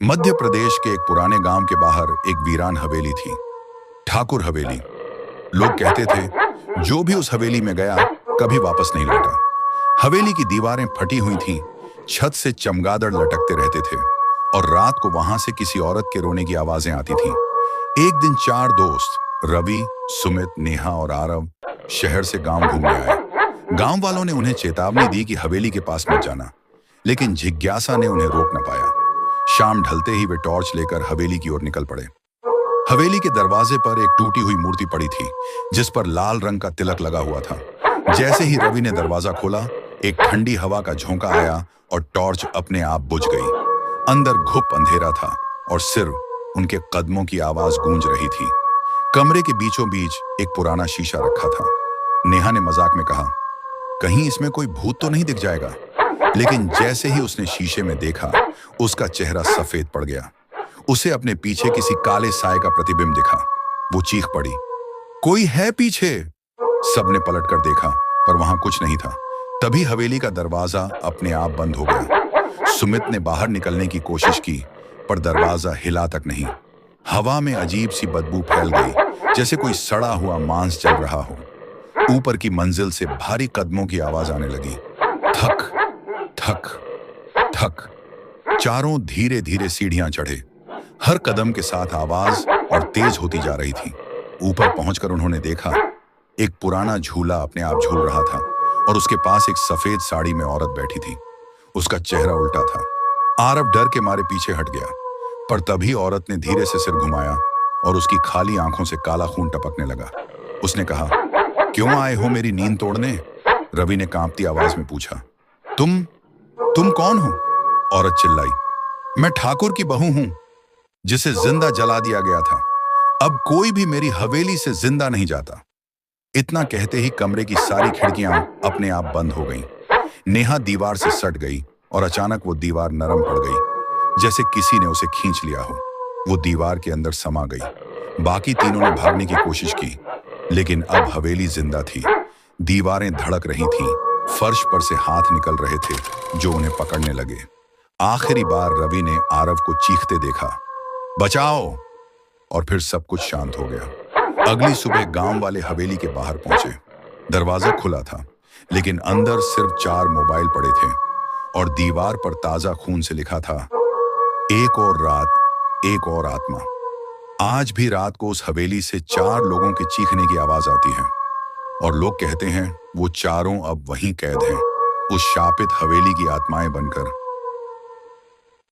मध्य प्रदेश के एक पुराने गांव के बाहर एक वीरान हवेली थी, ठाकुर हवेली। लोग कहते थे जो भी उस हवेली में गया कभी वापस नहीं लौटा। हवेली की दीवारें फटी हुई थीं, छत से चमगादड़ लटकते रहते थे और रात को वहां से किसी औरत के रोने की आवाजें आती थीं। एक दिन 4 दोस्त रवि, सुमित, नेहा और आरव शहर से गांव घूमने आए। गांव वालों ने उन्हें चेतावनी दी कि हवेली के पास मत जाना, लेकिन जिज्ञासा ने उन्हें रोक न पाया। शाम ढलते ही वे टॉर्च लेकर हवेली की ओर निकल पड़े। हवेली के दरवाजे पर एक टूटी हुई मूर्ति पड़ी थी, जिस पर लाल रंग का तिलक लगा हुआ था। जैसे ही रवि ने दरवाजा खोला, एक ठंडी हवा का झोंका आया और टॉर्च अपने आप बुझ गई। अंदर घुप अंधेरा था और सिर्फ उनके कदमों की आवाज गूंज रही थी। कमरे के बीचों बीच एक पुराना शीशा रखा था। नेहा ने मजाक में कहा, कहीं इसमें कोई भूत तो नहीं दिख जाएगा। लेकिन जैसे ही उसने शीशे में देखा, उसका चेहरा सफेद पड़ गया। उसे अपने पीछे किसी काले साए का प्रतिबिंब दिखा। वो चीख पड़ी, कोई है पीछे। सबने पलटकर देखा, पर वहां कुछ नहीं था। तभी हवेली का दरवाजा अपने आप बंद हो गया। सुमित ने बाहर निकलने की कोशिश की, पर दरवाजा हिला तक नहीं। हवा में अजीब सी बदबू फैल गई, जैसे कोई सड़ा हुआ मांस जल रहा हो। ऊपर की मंजिल से भारी कदमों की आवाज आने लगी। थक थक थक। चारों धीरे धीरे सीढ़ियां चढ़े। हर कदम के साथ आवाज और तेज होती जा रही थी। ऊपर पहुंचकर उन्होंने देखा, एक पुराना झूला अपने आप झूल रहा था और उसके पास एक सफेद साड़ी में औरत बैठी थी। उसका चेहरा उल्टा था। आरव डर के मारे पीछे हट गया, पर तभी औरत ने धीरे से सिर घुमाया और उसकी खाली आंखों से काला खून टपकने लगा। उसने कहा, क्यों आए हो मेरी नींद तोड़ने? रवि ने कांपती आवाज में पूछा। तुम कौन हो? औरत चिल्लाई, मैं ठाकुर की बहू हूं, जिसे जिंदा जला दिया गया था। अब कोई भी मेरी हवेली से जिंदा नहीं जाता। इतना कहते ही कमरे की सारी खिड़कियां अपने आप बंद हो गईं। नेहा दीवार से सट गई और अचानक वो दीवार नरम पड़ गई, जैसे किसी ने उसे खींच लिया हो। वो दीवार के अंदर समा गई। बाकी तीनों ने भागने की कोशिश की, लेकिन अब हवेली जिंदा थी। दीवारें धड़क रही थीं, फर्श पर से हाथ निकल रहे थे जो उन्हें पकड़ने लगे। आखिरी बार रवि ने आरव को चीखते देखा, बचाओ, और फिर सब कुछ शांत हो गया। अगली सुबह गांव वाले हवेली के बाहर पहुंचे। दरवाजा खुला था, लेकिन अंदर सिर्फ 4 मोबाइल पड़े थे और दीवार पर ताजा खून से लिखा था, एक और रात, एक और आत्मा। आज भी रात को उस हवेली से 4 लोगों के चीखने की आवाज आती है और लोग कहते हैं वो चारों अब वहीं कैद हैं, उस शापित हवेली की आत्माएं बनकर।